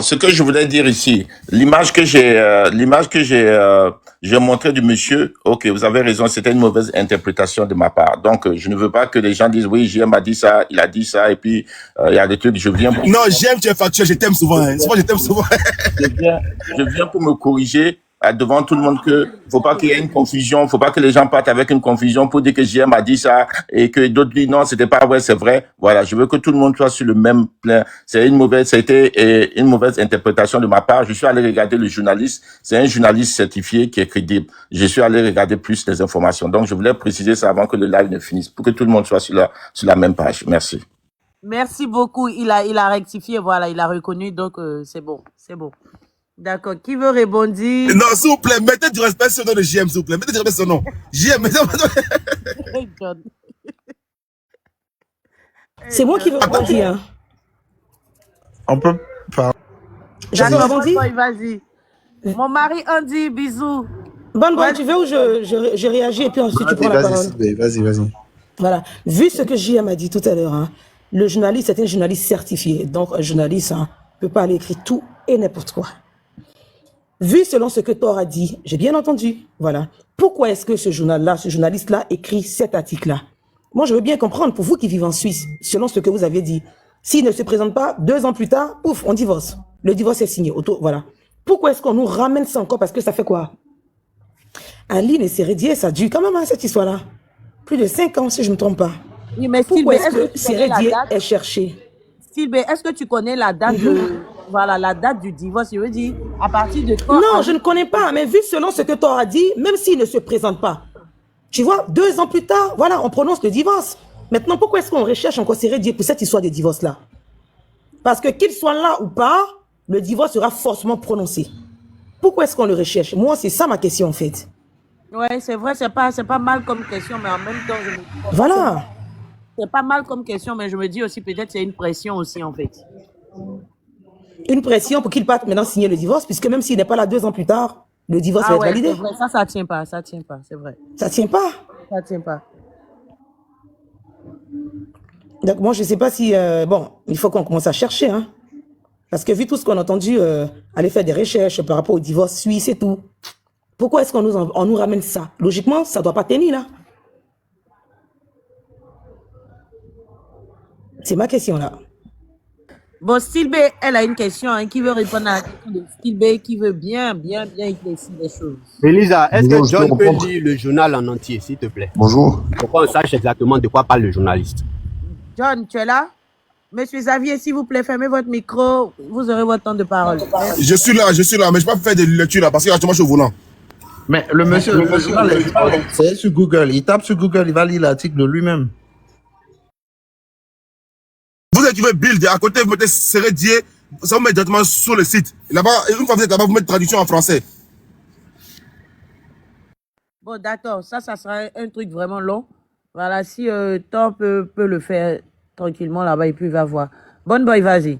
Ce que je voulais dire ici, l'image que j'ai montrée du monsieur. Ok, vous avez raison, c'était une mauvaise interprétation de ma part. Donc, je ne veux pas que les gens disent oui, JM a dit ça, il a dit ça, et puis il y a des trucs. Non, j'aime, tu es factuel, je t'aime souvent. Hein. Souvent, je t'aime souvent. je viens, je viens pour me corriger devant tout le monde que faut pas qu'il y ait une confusion, faut pas que les gens partent avec une confusion pour dire que JM a dit ça et que d'autres disent non, c'était pas vrai, c'est vrai. Voilà, je veux que tout le monde soit sur le même plan. Ça a été une mauvaise interprétation de ma part. Je suis allé regarder le journaliste. C'est un journaliste certifié qui est crédible. Je suis allé regarder plus les informations. Donc, je voulais préciser ça avant que le live ne finisse pour que tout le monde soit sur la même page. Merci. Merci beaucoup. Il a rectifié, voilà, il a reconnu, donc c'est bon, c'est bon. D'accord. Qui veut répondre? Non, s'il vous plaît, mettez du respect sur le nom de JM, s'il vous plaît. Mettez du respect sur son nom. JM, mettez... C'est moi qui veux rebondir. On peut pas. D'accord, vas-y. Mon mari Andy, bisous. Bonne boy, tu veux ou je réagis et puis ensuite tu prends la parole. Vas-y. Voilà. Vu ce que JM a dit tout à l'heure, hein, le journaliste est un journaliste certifié. Donc, un journaliste ne peut pas aller écrire tout et n'importe quoi. Vu selon ce que Thor a dit, j'ai bien entendu. Voilà. Pourquoi est-ce que ce journaliste-là écrit cet article-là? Moi, je veux bien comprendre pour vous qui vivez en Suisse, selon ce que vous avez dit. S'il ne se présente pas, 2 ans plus tard, ouf, on divorce. Le divorce est signé. Voilà. Pourquoi est-ce qu'on nous ramène ça encore? Parce que ça fait quoi? Aline et Sérédier, ça dure quand même hein, cette histoire-là. Plus de 5 ans, si je ne me trompe pas. Oui, mais pourquoi est-ce que Sérédier est cherché? Sylvie, est-ce que tu connais la date la date du divorce? Je veux dire, à partir de quand? Non, je ne connais pas. Mais vu selon ce que tu as dit, même s'il ne se présente pas, tu vois, 2 ans plus tard, voilà, on prononce le divorce. Maintenant, pourquoi est-ce qu'on recherche encore Sérédier pour cette histoire de divorce-là? Parce que qu'il soit là ou pas, le divorce sera forcément prononcé. Pourquoi est-ce qu'on le recherche? Moi, c'est ça ma question, en fait. Ouais, c'est vrai, c'est pas mal comme question, mais en même temps, je me dis... Voilà. C'est pas mal comme question, mais je me dis aussi, peut-être c'est une pression aussi, en fait. Une pression pour qu'il parte maintenant signer le divorce, puisque même s'il n'est pas là 2 ans plus tard, le divorce va être validé. C'est vrai, ça tient pas, c'est vrai. Ça tient pas? Ça tient pas. Donc moi, je ne sais pas si... bon, il faut qu'on commence à chercher, hein. Parce que vu tout ce qu'on a entendu, aller faire des recherches par rapport au divorce suisse et tout, pourquoi est-ce qu'on nous ramène ça? Logiquement, ça ne doit pas tenir, là. C'est ma question, là. Bon, Stilbe, elle a une question, hein, qui veut répondre à la question de Stilbe, qui veut bien éclaircir les choses. Elisa, est-ce que John peut lire le journal en entier, s'il te plaît? Bonjour. Pour qu'on sache exactement de quoi parle le journaliste. John, tu es là? Monsieur Xavier, s'il vous plaît, fermez votre micro, vous aurez votre temps de parole. Je suis là, mais je ne peux pas faire de lecture là, parce que actuellement, je suis au volant. Mais le monsieur, c'est sur Google. Il tape sur Google, il va lire l'article de lui-même. Vous écrivez Build, à côté, vous mettez Sérédier, ça vous met directement sur le site. Là-bas, une fois que vous êtes là-bas, vous mettez traduction en français. Bon, d'accord, ça sera un truc vraiment long. Voilà, si Thor peut le faire tranquillement là-bas, et puis il va voir. Bonne boy, vas-y.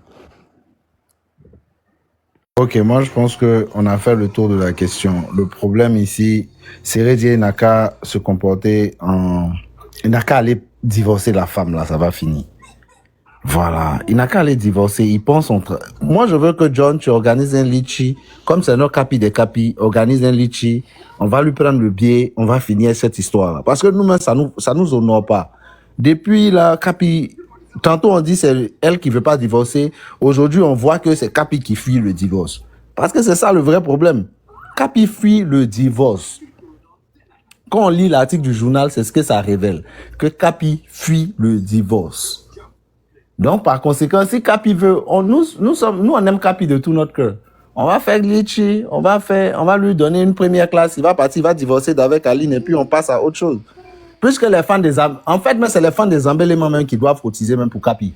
Ok, moi je pense qu'on a fait le tour de la question. Le problème ici, Sérédier n'a qu'à se comporter il n'a qu'à aller divorcer la femme, là, ça va finir. Voilà, il n'a qu'à aller divorcer, il pense Moi je veux que John, tu organises un litchi, comme c'est notre capi des capis, organise un litchi, on va lui prendre le billet, on va finir cette histoire-là. Parce que nous-mêmes, ça nous honore pas. Depuis la capi, tantôt on dit c'est elle qui veut pas divorcer, aujourd'hui on voit que c'est Capi qui fuit le divorce. Parce que c'est ça le vrai problème. Capi fuit le divorce. Quand on lit l'article du journal, c'est ce que ça révèle, que Capi fuit le divorce. Donc, par conséquent, si Capi veut, nous on aime Capi de tout notre cœur. On va faire glitchy, on va lui donner une première classe, il va partir, il va divorcer d'avec Aline et puis on passe à autre chose. Puisque les fans en fait, mais c'est les fans des embellements même qui doivent cotiser même pour Capi.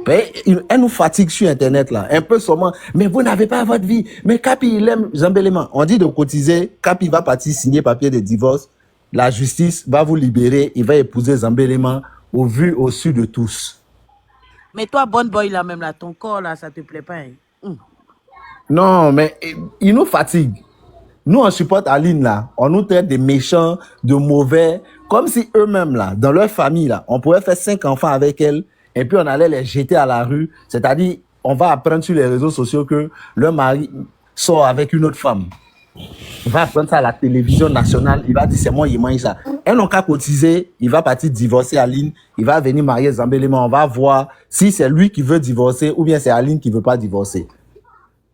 Elle nous fatigue sur Internet là, un peu seulement. Mais vous n'avez pas votre vie. Mais Capi, il aime les embellements. On dit de cotiser, Capi va partir signer papier de divorce. La justice va vous libérer, il va épouser les embellements au vu, au su de tous. Mais toi, bonne boy, là même, là, ton corps, là, ça te plaît pas. Hein? Non, mais il nous fatigue. Nous, on supporte Aline, là. On nous traite de méchants, de mauvais. Comme si eux-mêmes, là, dans leur famille, là, on pouvait faire 5 enfants avec elle, et puis on allait les jeter à la rue. C'est-à-dire, on va apprendre sur les réseaux sociaux que leur mari sort avec une autre femme. Il va apprendre ça à la télévision nationale. Il va dire, c'est moi, il mange ça. Elles n'ont qu'à cotiser. Il va partir divorcer Aline. Il va venir marier Zambelema. On va voir si c'est lui qui veut divorcer ou bien c'est Aline qui veut pas divorcer.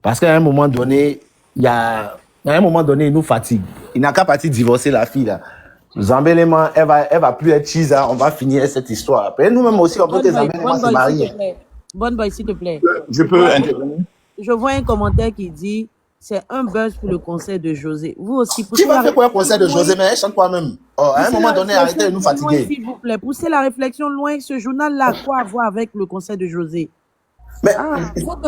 Parce qu'à un moment donné, à un moment donné, il nous fatigue. Il n'a qu'à partir divorcer la fille, là. Zambelema, elle va plus être cheese, hein. On va finir cette histoire. Après, nous-mêmes aussi, on peut que Zambelema se marie. Bonne boy, s'il te plaît. Je peux intervenir? Je vois un commentaire qui dit c'est un buzz pour le concert de José. Vous aussi, Qui va faire quoi un concert de José, mais elle chante toi-même. À un moment donné, arrêtez de nous fatiguer. S'il vous plaît, poussez la réflexion loin. Ce journal-là, quoi à voir avec le concert de José? Mais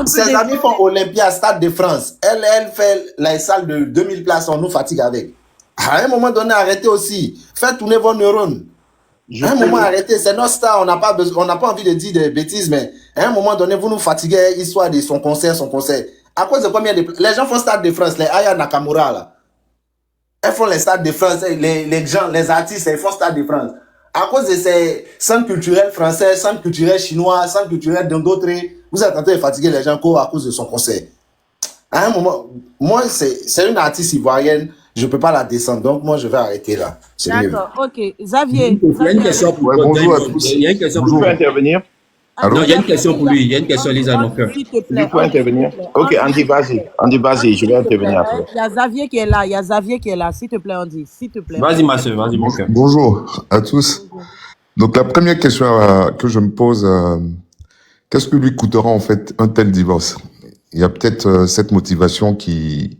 ses amis font Olympia, Stade de France. Elle fait la salle de 2000 places, on nous fatigue avec. À un moment donné, arrêtez aussi. Faites tourner vos neurones. À un moment, arrêtez. C'est notre star, on n'a pas envie de dire des bêtises, mais à un moment donné, vous nous fatiguez, histoire de son concert. À cause de combien de... Les gens font Stade de France, les Aya Nakamura, là. Elles font les Stades de France, les gens, les artistes, ils font Stade de France. À cause de ces centres culturels français, centres culturels chinois, centres culturels d'autres, vous êtes en train de fatiguer les gens à cause de son concert. À un moment, moi, c'est une artiste ivoirienne, je ne peux pas la descendre, donc moi, je vais arrêter là. D'accord, ok. Xavier. Il y a une question pour bonjour à tous. Il y a une question Vous pouvez intervenir? Non, il y a une question pour lui. Il y a une question, Lisa Nonker. S'il te plaît. Je peux intervenir? Ok, Andy, vas-y. Andy, vas-y, je vais intervenir après. Il y a Xavier qui est là. S'il te plaît, Andy. S'il te plaît. Vas-y, ma soeur, vas-y, mon cœur. Bonjour à tous. Donc, la première question que je me pose, qu'est-ce que lui coûtera en fait un tel divorce? Il y a peut-être cette motivation qui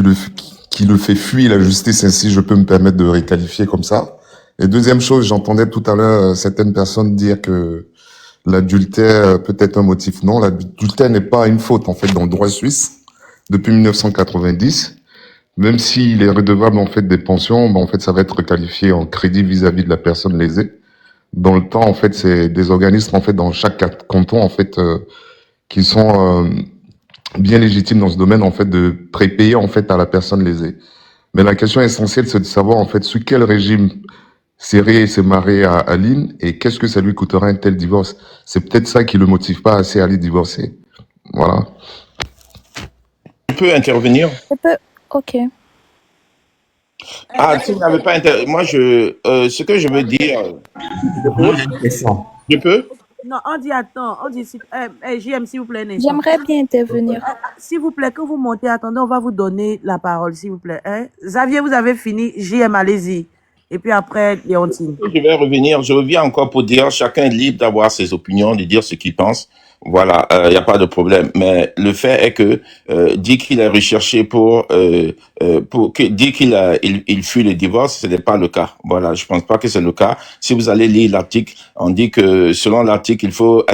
le fait fuir la justice, ainsi je peux me permettre de requalifier comme ça. Et deuxième chose, j'entendais tout à l'heure certaines personnes dire que l'adultère peut être un motif. Non, l'adultère n'est pas une faute en fait dans le droit suisse depuis 1990. Même s'il est redevable en fait des pensions, en fait ça va être qualifié en crédit vis-à-vis de la personne lésée. Dans le temps, en fait, c'est des organismes en fait dans chaque canton en fait qui sont bien légitimes dans ce domaine en fait de prépayer en fait à la personne lésée. Mais la question essentielle, c'est de savoir en fait sous quel régime s'est marié à Aline et qu'est-ce que ça lui coûtera un tel divorce. C'est peut-être ça qui le motive pas assez à aller divorcer. Voilà. Tu peux intervenir? Je peux. Ok. Ah, si vous n'avez pas moi, ce que je veux dire, Moi, j'ai une question. je peux? Non, Andy, attends. Andy, JM, s'il vous plaît. J'aimerais bien intervenir. S'il vous plaît, quand vous montez, attendez, on va vous donner la parole, s'il vous plaît. Hein? Xavier, vous avez fini. JM, allez-y. Et puis après, Léontine. Je reviens encore pour dire, chacun est libre d'avoir ses opinions, de dire ce qu'il pense. Voilà, il n'y a pas de problème. Mais le fait est que dit qu'il a recherché dit qu'il fuit le divorce, ce n'est pas le cas. Voilà, je pense pas que c'est le cas. Si vous allez lire l'article, on dit que selon l'article, il faut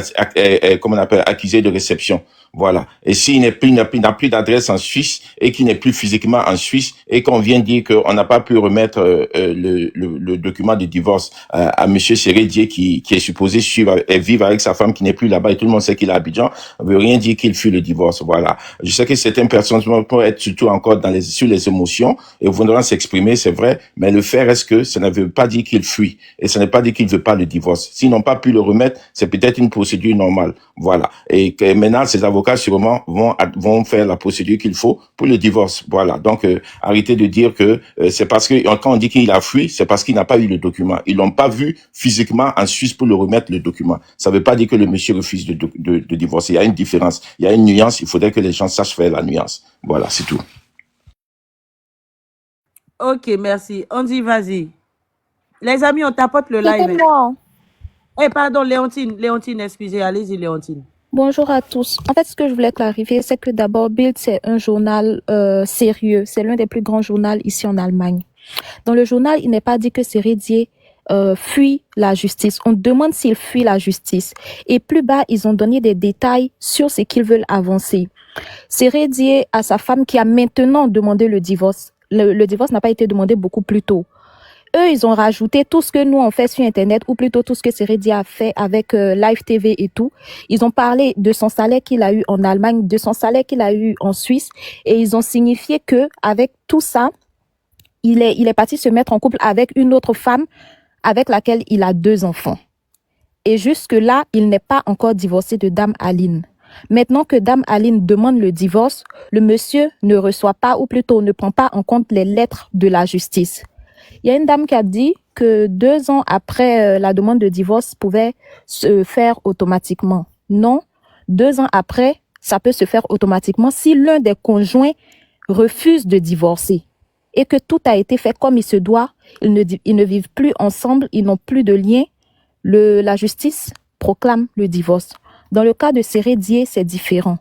comment on appelle, accuser de réception. Voilà. Et s'il n'a plus d'adresse en Suisse et qu'il n'est plus physiquement en Suisse et qu'on vient dire qu'on n'a pas pu remettre le document de divorce à Monsieur Sérédier qui est supposé suivre et vivre avec sa femme qui n'est plus là-bas et tout le monde sait qu'il est à Abidjan, ne veut rien dire qu'il fuit le divorce. Voilà. Je sais que certaines personnes peuvent être surtout encore sur les émotions et voudront s'exprimer, c'est vrai, mais le fait reste que ça ne veut pas dire qu'il fuit et ça ne veut pas dire qu'il ne veut pas le divorce. S'ils n'ont pas pu le remettre, c'est peut-être une procédure normale. Voilà. Et que maintenant, ces avocats sûrement vont faire la procédure qu'il faut pour le divorce. Voilà. Donc, arrêtez de dire que c'est parce que quand on dit qu'il a fui, c'est parce qu'il n'a pas eu le document. Ils l'ont pas vu physiquement en Suisse pour le remettre le document. Ça veut pas dire que le monsieur refuse de divorcer. Il y a une différence. Il y a une nuance. Il faudrait que les gens sachent faire la nuance. Voilà, c'est tout. Ok, merci. Andy, vas-y. Les amis, on tapote le live. C'était moi. Pardon, Léontine, excusez. Allez-y, Léontine. Bonjour à tous. En fait, ce que je voulais clarifier, c'est que d'abord, Bild, c'est un journal sérieux. C'est l'un des plus grands journaux ici en Allemagne. Dans le journal, il n'est pas dit que Sérédier fuit la justice. On demande s'il fuit la justice. Et plus bas, ils ont donné des détails sur ce qu'ils veulent avancer. Sérédier a sa femme qui a maintenant demandé le divorce. Le divorce n'a pas été demandé beaucoup plus tôt. Eux, ils ont rajouté tout ce que nous on fait sur Internet, ou plutôt tout ce que Sérédier a fait avec Live TV et tout. Ils ont parlé de son salaire qu'il a eu en Allemagne, de son salaire qu'il a eu en Suisse, et ils ont signifié que avec tout ça, il est parti se mettre en couple avec une autre femme avec laquelle il a 2 enfants. Et jusque-là, il n'est pas encore divorcé de Dame Aline. Maintenant que Dame Aline demande le divorce, le monsieur ne reçoit pas, ou plutôt ne prend pas en compte les lettres de la justice. Il y a une dame qui a dit que 2 ans après la demande de divorce pouvait se faire automatiquement. Non, 2 ans après, ça peut se faire automatiquement si l'un des conjoints refuse de divorcer et que tout a été fait comme il se doit. Ils ne vivent plus ensemble, ils n'ont plus de lien. La justice proclame le divorce. Dans le cas de Sérédier, c'est différent.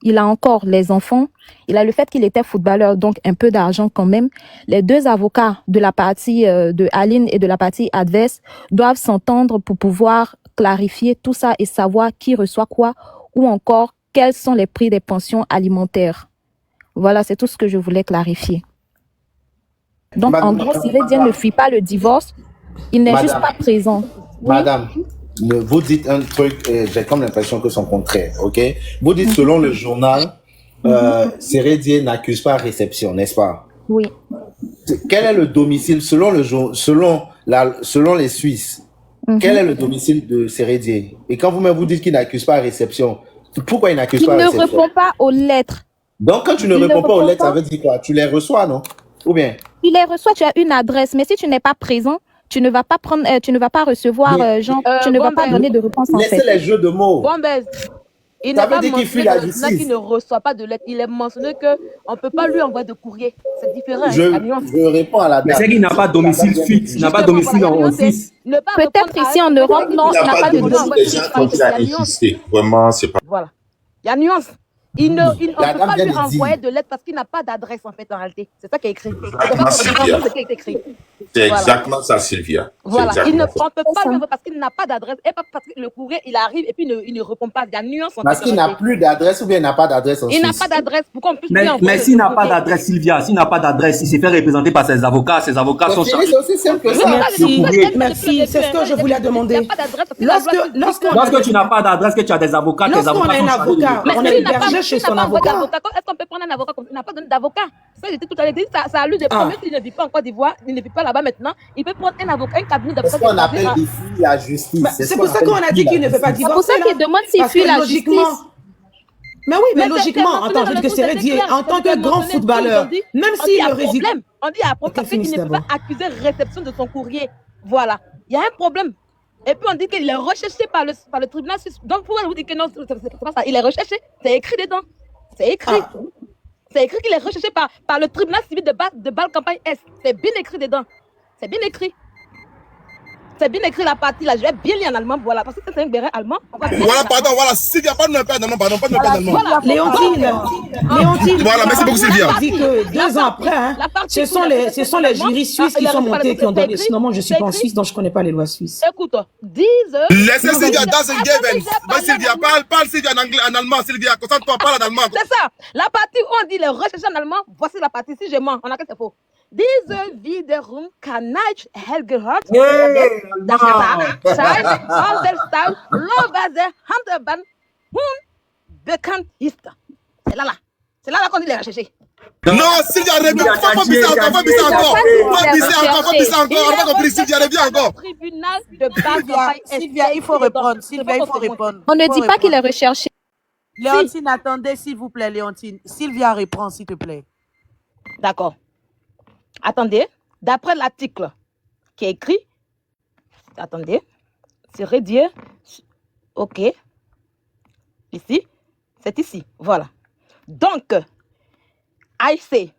Il a encore les enfants. Il a le fait qu'il était footballeur, donc un peu d'argent quand même. Les 2 avocats de la partie de Aline et de la partie adverse doivent s'entendre pour pouvoir clarifier tout ça et savoir qui reçoit quoi ou encore quels sont les prix des pensions alimentaires. Voilà, c'est tout ce que je voulais clarifier. Donc, en gros, Sérédier ne fuit pas le divorce. Il n'est juste pas présent. Madame, vous dites un truc, j'ai comme l'impression que c'est son contraire, ok? Vous dites selon le journal, Sérédier n'accuse pas réception, n'est-ce pas? Oui. Quel est le domicile, selon les Suisses, quel est le domicile de Sérédier? Et quand vous-même vous dites qu'il n'accuse pas réception, pourquoi il n'accuse pas réception? Il ne répond pas aux lettres. Donc, quand tu ne réponds pas aux lettres, ça veut dire quoi? Tu les reçois, non? Ou bien? Tu les reçois, tu as une adresse, mais si tu n'es pas présent, tu ne vas pas prendre, tu ne vas pas recevoir, tu ne vas pas donner de réponse en fait. Laissez les jeux de mots. Bombez. Il Ça n'est veut pas dire qu'il fuit mentionné la que là, qu'il justice. ne reçoit pas de lettres. Il est mentionné qu'on ne peut pas lui envoyer de courrier. C'est différent. La nuance. Je réponds à la dame. Mais c'est qu'il n'a pas de domicile fixe. Il n'a pas de domicile en Suisse. Peut-être ici en Europe, non, il n'a pas de domicile. Il a insisté. Vraiment, c'est pas. Voilà. Il y a nuance. On ne peut La dame pas vient lui de envoyer dire. de lettres parce qu'il n'a pas d'adresse en fait en réalité. C'est ça qui est écrit. Exactement, Sylvia. C'est ce qui est écrit. C'est Voilà. exactement ça, Sylvia. C'est Voilà, on ne exactement ça. peut pas lui envoyer parce qu'il n'a pas d'adresse et pas parce que le courrier il arrive et puis il ne répond pas. Il y a nuance en Parce fait. qu'il n'a plus d'adresse ou bien il n'a pas d'adresse en Il n'a Suisse. pas d'adresse pour qu'on puisse lui Mais envoyer s'il le n'a pas courrier. d'adresse, Sylvia, s'il n'a pas d'adresse, il s'est fait représenter par ses avocats sont C'est chargés. c'est aussi simple que ça. Merci, c'est ce que je voulais demander. Il n'y a pas d'adresse parce que la loi dit que- Lorsque tu n'as pas d'adresse, que tu as des avocats, tes Lorsqu'on avocats a un sont chargés de avocat, Mais on s'il est n'a pas- hébergé chez s'il son n'a pas envoyé avocat. d'avocat, est-ce qu'on peut prendre un avocat comme il n'a pas donné d'avocat? Ça, j'étais tout à l'heure dit, ça a lu des premiers qu'il ne vit pas en Côte d'Ivoire, il ne vit pas là-bas maintenant. Il peut prendre un avocat, un cabinet C'est ce d'avocat. qu'on appelle il fuit la justice. C'est pour ça qu'on a dit qu'il ne veut pas C'est pour divorcer. ça qu'il là. demande s'il Parce fuit que la logiquement. justice. Mais oui, mais Mais logiquement, c'est attends, je mentionné dis que dans le Sérédier, dossier, en tant c'est que grand mentionné, footballeur, on dit- même on dit s'il il y a le réside. problème. On dit il y a un problème Ok, parce qu'il finis ne peut pas d'abord. accuser réception de son courrier. Voilà. Il y a un problème. Et puis on dit qu'il est recherché par le tribunal suisse. Donc pourquoi vous dites que non, c'est pas ça? Il est recherché. C'est écrit dedans. C'est écrit. Ah. C'est écrit qu'il est recherché par le tribunal civil de Bâle Campagne Est. C'est bien écrit dedans. C'est bien écrit. C'est bien écrit la partie là. Je vais bien lire en allemand. Voilà. Parce que c'est un béret allemand. On va bien lire Voilà, en pardon, voilà. Sylvia, pas de ne pas d'allemand, pardon, pas de ne pas d'allemand. Voilà. Léontine, Voilà, merci beaucoup, Sylvia. dit que 2 ans après, hein, ce sont les jurys suisses qui sont montés, qui ont donné. Sinon, moi, je suis pas en Suisse, donc je connais pas les lois suisses. Écoute, 10 heures. Laissez Sylvia dans un game. Attendez, Sylvia, parle Sylvia en anglais, en allemand, Sylvia. Concentre-toi, parle en allemand. C'est ça. La partie où on dit les recherches en allemand, voici la partie. Si je mens, on a que c'est faux. Diese wiederum kann nicht hellgehört werden, dass der Zeit aus der Stadt Lovaze Handelban bekannt ist. C'est là. C'est là qu'on dit les rechercher. Non, Sylvia, reviens. Faut bisser encore. Faut bisser encore. On va compris, Sylvia, reviens encore. Tribunal de Bâle. Sylvia, il faut répondre. Sylvia, il faut répondre. On ne dit pas qu'il est recherché. Léontine, attendez, s'il vous plaît, Léontine. Sylvia, reprend, s'il te plaît. D'accord. Attendez, d'après l'article qui est écrit, attendez, c'est Rédier, ok, ici, c'est ici, voilà. Donc, I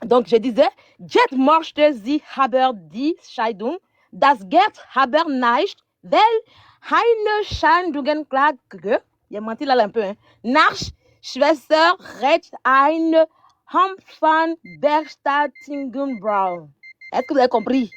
donc je disais, Jet mochte sie aber die Scheidung, das Geld aber nicht, weil eine Scheidungsklage, il a menti là un peu, hein, nach Schwester recht eine Humphan Bergstatingen Brown. Est-ce que vous avez compris?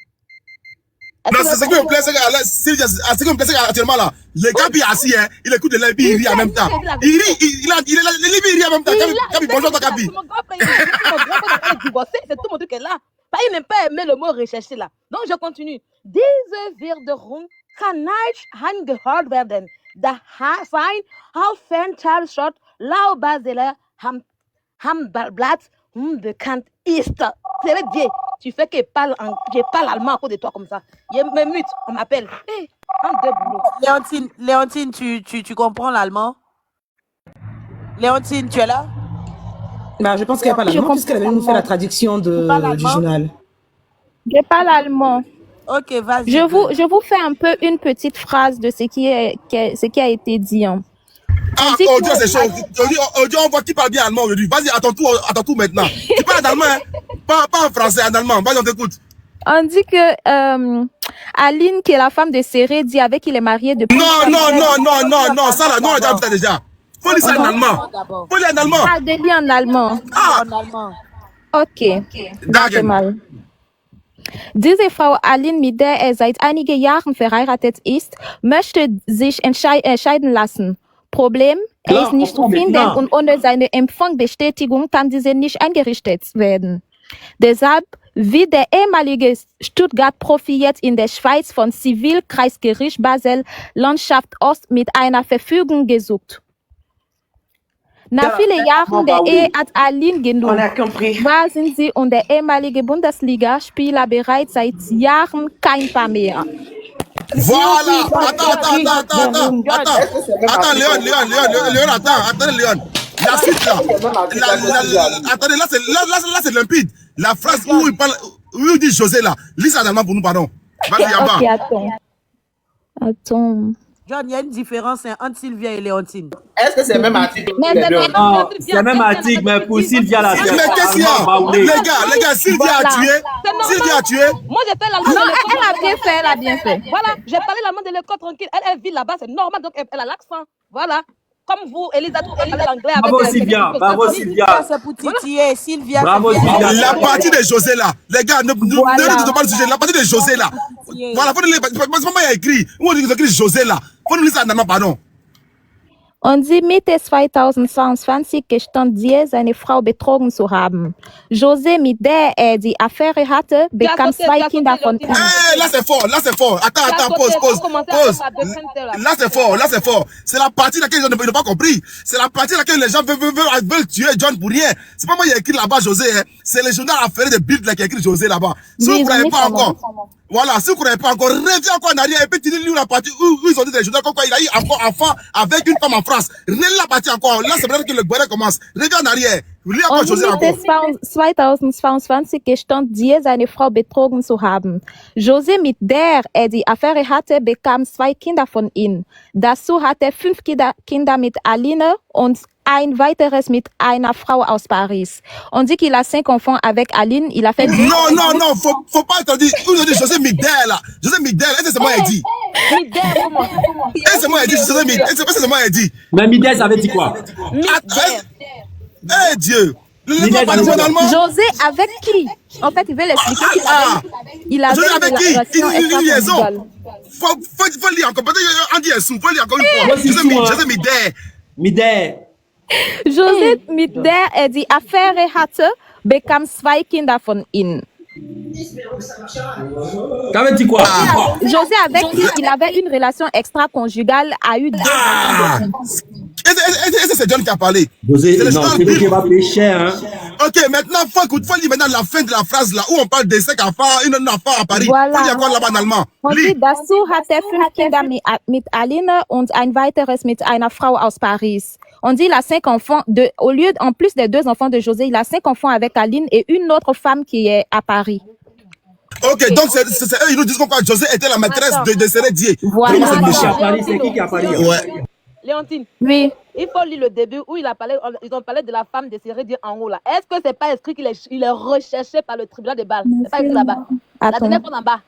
Non, c'est ce qui me plaît, c'est que Sylvia, ce qui me plaît, c'est qu'actuellement là, le gars qui est assis, hein, il écoute de l'Abi, il rit en même temps. Il rit, il rit en même temps. Gabi, bonjour, toi, Gabi. Mon grand-père, il est divorcé, c'est tout mon truc est là. Il n'aime pas aimer le mot rechercher là. Donc je continue. Diese Wiederung kann nicht angehört werden. Da sein Aufenthaltsort Laubaseler Hamblatt unbekannt ist. C'est vrai, Dieu. Tu fais que je parle allemand à cause de toi comme ça. Je me mute, on m'appelle. Hey, en deux boulots. Léontine, tu comprends l'allemand? Léontine, tu es là? Bah, je pense qu'il n'y a pas l'allemand, puisqu'elle avait nous fait la traduction du journal. Je parle allemand. Ok, vas-y. Je vous fais un peu une petite phrase de ce qui a été dit. Hein. Ah, Dieu, c'est chaud. Dieu, on voit qui parle bien allemand aujourd'hui. Vas-y, attends tout maintenant. Tu parles en allemand, hein? Pas en français, en allemand. Vas-y, on t'écoute. On dit que Aline, qui est la femme de Seredi, avec qui il est marié depuis... Non, ça là, non, on a déjà. Faut lire ça en allemand. Faut lire en allemand. Ah, de lire en allemand. Ah. En allemand. Okay. Warte mal. Diese Frau Aline, mit der er seit einigen Jahren verheiratet ist, möchte sich scheiden lassen. Problem, er ist nicht zu finden und ohne seine Empfangsbestätigung kann diese nicht eingerichtet werden. Deshalb wird der ehemalige Stuttgart-Profi jetzt in der Schweiz von Zivilkreisgericht Basel-Landschaft Ost mit einer Verfügung gesucht. Nach vielen Jahren der Ehe hat Aline genug. Zwar sind sie und der ehemalige Bundesligaspieler bereits seit Jahren kein Paar mehr. Voilà. Attends, Léon, attends, Léon. La suite là. Attendez, là c'est limpide. La phrase où il dit José là. Lis ça en allemand pour nous, pardon. Vas-y, Yaba. Ok, attends. John, il y a une différence entre Sylvia et Léontine. Est-ce que c'est le même article? Non, c'est le même article, mais pour Sylvia, là, c'est... Mais qu'est-ce qu'il y a? Les gars, Sylvia a tué. Moi, j'ai fait l'allemand. Non, elle a bien fait. Voilà, j'ai parlé l'allemand de l'école tranquille. Elle vit là-bas, c'est normal, donc elle a l'accent. Voilà. Comme vous, Elisa, vous parlez l'anglais avec... Bravo, Sylvia. C'est pour titiller, Sylvia. Bravo, Sylvia. La partie de José là. Les gars, ne dites pas le sujet. La partie de José là. Voilà, faut nous lire. Parce que il y a écrit. Où on dit écrit José là. Faut nous lire ça en allemand, pardon. Und sie Mitte 2022 gestand sie, seine Frau betrogen zu haben. José, mit der er die Affäre hatte, bekam 2 Kinder von ihm. Là c'est fort. Attends, pause. Là c'est fort. C'est la partie laquelle ils n'ont pas compris. C'est la partie laquelle les gens veulent tuer John pour rien. C'est pas moi qui ai écrit là-bas José, hein. C'est le journal affairé de Bild qui a écrit José là-bas. Si vous ne croyez pas encore, voilà, si vous ne croyez pas encore, reviens encore en arrière et puis tu lis la partie où ils ont dit des journaux comme quoi il a eu encore enfant avec une femme en France. Relis la partie encore. Là, c'est peut-être que le bonheur commence. Reviens en arrière. Lis encore José encore. Mitte 2022 gestand sie, seine Frau betrogen zu haben. José, mit der er die Affäre hatte, bekam 2 Kinder von ihm. Dazu hatte er 5 Kinder mit Aline und un weiteres mit einer Frau aus Paris. On dit qu'il a 5 enfants avec Aline. Il a fait... Non, faut pas te dire. Vous avez dit José Migdel là. José Migdel, est-ce que c'est moi qui ai dit? Est-ce que c'est moi qui ai dit José Migdel? Est-ce que c'est moi qui ai dit? Mais Migdel, ça veut dire quoi? Eh Dieu. José avec qui? En fait, il veut l'expliquer. Il avait José avec qui? Une liaison. Faut lire encore. Peut-être on dit un sou. Faut lire encore une fois. José Migdel. José, mit der er die Affäre hatte, bekam 2 Kinder von ihm. Ça veut dire quoi? José, avec qui il avait une relation extra-conjugale, a eu 2 enfants. Est-ce que c'est John qui a parlé? José, non, c'est lui qui va payer cher, hein. Ok, maintenant, faut lire maintenant la fin de la phrase là, où on parle de 5 enfants, une enfant à Paris. Voilà. Faut lire encore là-bas en allemand. Und dazu hat er 5 Kinder mit Aline und ein weiteres mit einer Frau aus Paris. On dit il a 5 enfants, en plus des 2 enfants de José, il a 5 enfants avec Aline et une autre femme qui est à Paris. Ok, donc eux, ils nous disent pourquoi José était la maîtresse de Seredier. Voilà. C'est qui a parlé? Ouais. Léontine, oui. Il faut lire le début où ils ont parlé de la femme de Seredier en haut là. Est-ce que c'est pas écrit qu'il est recherché par le tribunal de Bâle? C'est pas écrit là-bas. La dernière fois en bas.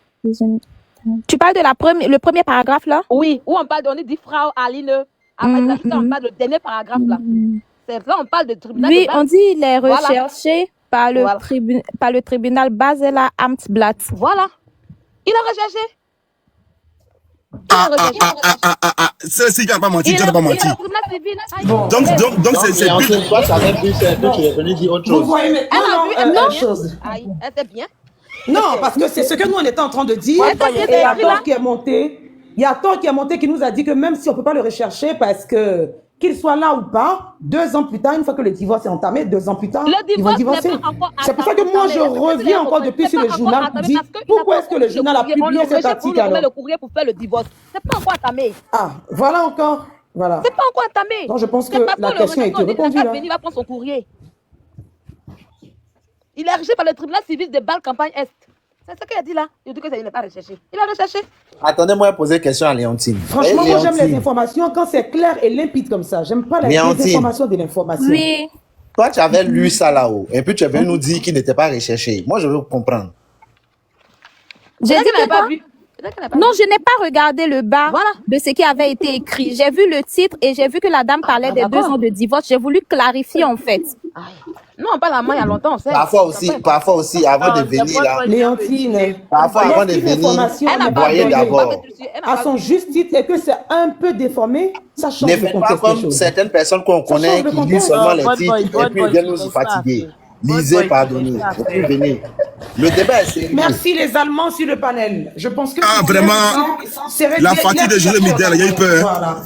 Tu parles de le premier paragraphe là? Oui, où on dit Frau Aline. Après ça, on parle du dernier paragraphe là. C'est là, on parle de tribunal de Bâle. Oui, on dit il est recherché par le tribunal Basler Amtsblatt. Voilà. Il est recherché. C'est Sylvia n'a pas menti, John n'a pas menti. Donc c'est toi, ça avait vu que tu es venu dire autre chose. Vous voyez maintenant une chose. Elle était bien. Non, parce que c'est ce que nous on était en train de dire. Et il y a Thor qui est monté. Il y a Thor qui est monté qui nous a dit que même si on ne peut pas le rechercher parce que qu'il soit là ou pas, 2 ans plus tard, une fois que le divorce est entamé, 2 ans plus tard, ils vont divorcer. C'est pour ça que moi je reviens encore depuis sur le journal pour dire pourquoi est-ce que le journal a publié cet article alors. Le courrier pour faire le divorce. C'est pas encore entamé. Ah, voilà encore. Voilà. C'est pas encore entamé. Donc, je pense C'est que pas la pour le question a été rejeter. On dit répondue, qu'il là. va venir, il va prendre son courrier. Il est rejeté par le tribunal civil de Bâle Campagne Est. C'est ce qu'il a dit là. Il dit qu'il n'est pas recherché. Il a recherché. Attendez-moi à poser une question à Léontine. Franchement, moi, j'aime les Léontine, informations quand c'est clair et limpide comme ça. J'aime pas la Léontine. désinformation de l'information. Oui. toi, tu avais lu ça là-haut, et puis tu es venu nous dire qu'il n'était pas recherché. Moi, je veux comprendre. J'ai dit qu'elle que n'avait pas quoi? vu. Peut-être qu'elle n'a pas Non, vu. je n'ai pas regardé le bas Voilà. de ce qui avait été écrit. J'ai vu le titre et j'ai vu que la dame parlait des 2 d'accord. ans de divorce. J'ai voulu clarifier en fait. Non, on parle à moi il y a longtemps, on sait. Parfois aussi, avant de venir là, Léontine, parfois avant de lorsqu'une venir, information Elle n'a n'est pas pas voyez vu. donnée d'abord. Elle n'a à pas son vu. juste titre et que c'est un peu déformé, ça change ne le faites pas contexte des comme choses. certaines personnes qu'on Ça connaît change le qui lisent contexte. seulement les Bonne titres boy, et bonne puis boy, viennent tu nous laisses ça fatiguer. faire. Bonne Lisez, boy, tu pardonnez. laisses ça Et puis faire. venez. Le débat est sérieux. Merci les Allemands sur le panel. Je pense que Ah, vraiment, la fatigue de José Midel, il y a eu peur. Voilà.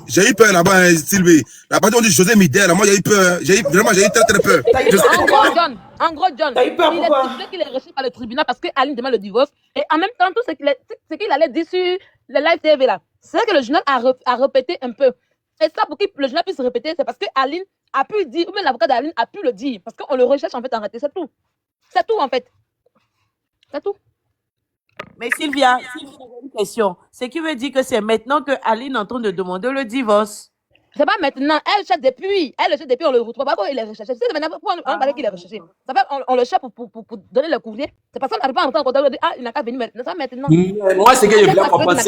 J'ai eu peur là-bas, hein, Sylvie. La partie où on dit José Midel, moi, j'ai eu peur. Vraiment, j'ai eu très, très peur. T'as eu peur En pourquoi? gros, John, T'as eu peur il pourquoi? est stipulé qu'il est rejeté par le tribunal parce que Aline demande le divorce. Et en même temps, tout ce qu'il allait dire sur le live TV là, c'est que le journal a répété un peu. Et ça, pour que le journal puisse répéter, c'est parce que Aline a pu dire, ou même l'avocat d'Aline a pu le dire. Parce qu'on le recherche en fait en réalité, c'est tout. C'est tout en fait. C'est tout. Mais Sylvia, j'ai une question. Ce qui veut dire que c'est maintenant que Aline est en train de demander le divorce. C'est pas maintenant, elle cherche depuis. Elle le cherche depuis, on le retrouve pas. Pourquoi il est recherché? C'est maintenant, pourquoi on parlait qu'il est recherché? Ça fait, on le cherche pour donner le courrier. C'est parce qu'on n'arrive pas à entrer en contact. On dit, ah, il n'a qu'à venir maintenant. Ça maintenant. Moi, c'est que je voulais comprendre,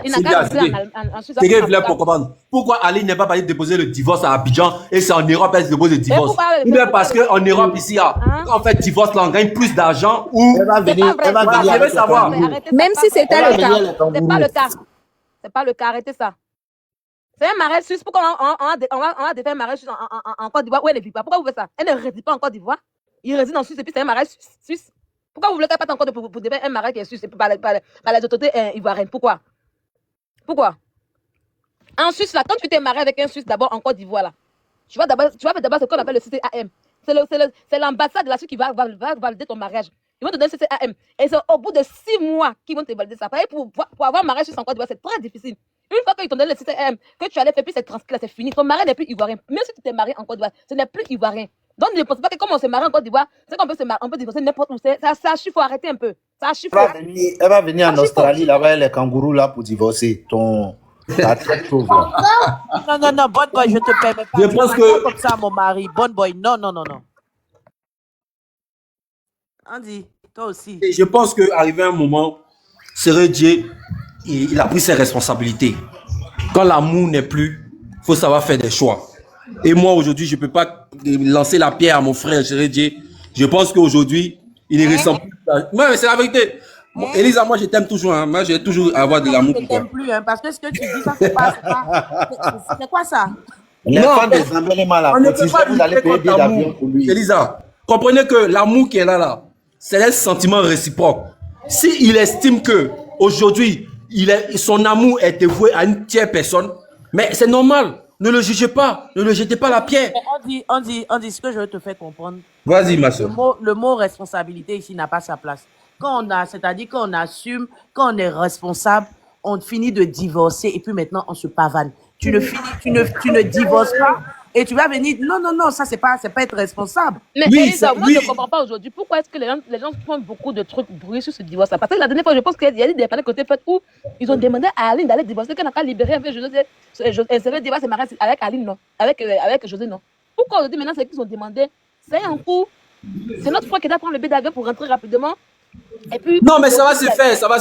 Il n'a qu'à rentrer en Suisse. c'est que je voulais comprendre. Pourquoi Ali n'est pas parti déposer le divorce à Abidjan et c'est en Europe qu'elle dépose le divorce? Ou bien parce qu'en Europe, ici, en fait, divorce, là, on gagne plus d'argent ou. Elle va venir, elle va venir Je veux avec le savoir. kangourou. Même si c'était Elle va le venir cas. avec le C'est pas kangourou. le cas. C'est pas le cas. Arrêtez ça. C'est un mariage suisse. Pourquoi on a défait un mariage suisse en Côte d'Ivoire où elle ne vit pas? Pourquoi vous faites ça? Elle ne réside pas en Côte d'Ivoire. Il réside en Suisse et puis c'est un mariage suisse. Pourquoi vous voulez qu'elle parte encore pour défendre un mariage qui est suisse et puis par les autorités ivoiriennes? Pourquoi? Pourquoi? En Suisse, là, quand tu t'es marié avec un Suisse d'abord en Côte d'Ivoire, là, tu vas faire d'abord ce qu'on appelle le CCAM. C'est l'ambassade de la Suisse qui va valider ton mariage. Ils vont te donner le CCAM. Et c'est au bout de 6 mois qu'ils vont te valider ça. Pour avoir un mariage suisse en Côte d'Ivoire, c'est très difficile. Une fois qu'ils t'ont donné le CCAM, que tu allais faire, puis c'est transcrit, là, c'est fini. Ton mari n'est plus ivoirien. Même si tu t'es marié en Côte d'Ivoire, ce n'est plus ivoirien. Donc ne pensez pas que comme on s'est marié en Côte d'Ivoire, c'est qu'on peut divorcer n'importe où. Ça chiffre, faut arrêter un peu. Ça chiffre. Elle va venir en Australie, là-bas, les kangourous, là, pour divorcer. Ta traite pauvre, là. Non, bonne boy, je te permets pas. Je pense Tu que- parles comme ça à mon mari. Bonne boy, non. Andy, toi aussi. Et je pense qu'arrivé un moment, Sérédié, il a pris ses responsabilités. Quand l'amour n'est plus, il faut savoir faire des choix. Et moi, aujourd'hui, je ne peux pas lancer la pierre à mon frère Sérédié. Je pense qu'aujourd'hui, il ne ressemble plus. Mais c'est la vérité. Bon, Elisa, moi, je t'aime toujours. Hein. Moi, je vais toujours avoir de l'amour Je pour toi. t'aime plus, hein, parce que ce que tu dis, ça, c'est pas. C'est quoi ça? Les Non, fans des embellements, là, On ne peut si pas vous allez lutter payer contre des avions l'amour. pour lui. Elisa, comprenez que l'amour qui est là, c'est un sentiment réciproque. S'il estime que aujourd'hui, son amour est dévoué à une tierce personne, mais c'est normal. Ne le jugez pas. Ne le jetez pas la pierre. Mais on dit ce que je veux te faire comprendre. Vas-y, ma soeur. Le mot responsabilité ici n'a pas sa place. C'est-à-dire qu'on assume, quand on est responsable, on finit de divorcer et puis maintenant on se pavane. Tu ne divorces pas et tu vas venir. Non, ça c'est pas être responsable. Mais Oui, Elisa, moi oui. je ne comprends pas aujourd'hui pourquoi est-ce que les gens font beaucoup de trucs bruits sur ce divorce. Parce que la dernière fois, je pense qu'il y a des panneaux côté fait où ils ont demandé à Aline d'aller divorcer, qu'elle n'a qu'à libérer un peu José. C'est le divorce, c'est marié avec Aline, non? Avec José, non? Pourquoi aujourd'hui maintenant c'est qu'ils ont demandé? C'est un coup. C'est notre frère qui doit prendre le billet d'avion pour rentrer rapidement. Et puis, Non, mais ça va se faire. Mais ça va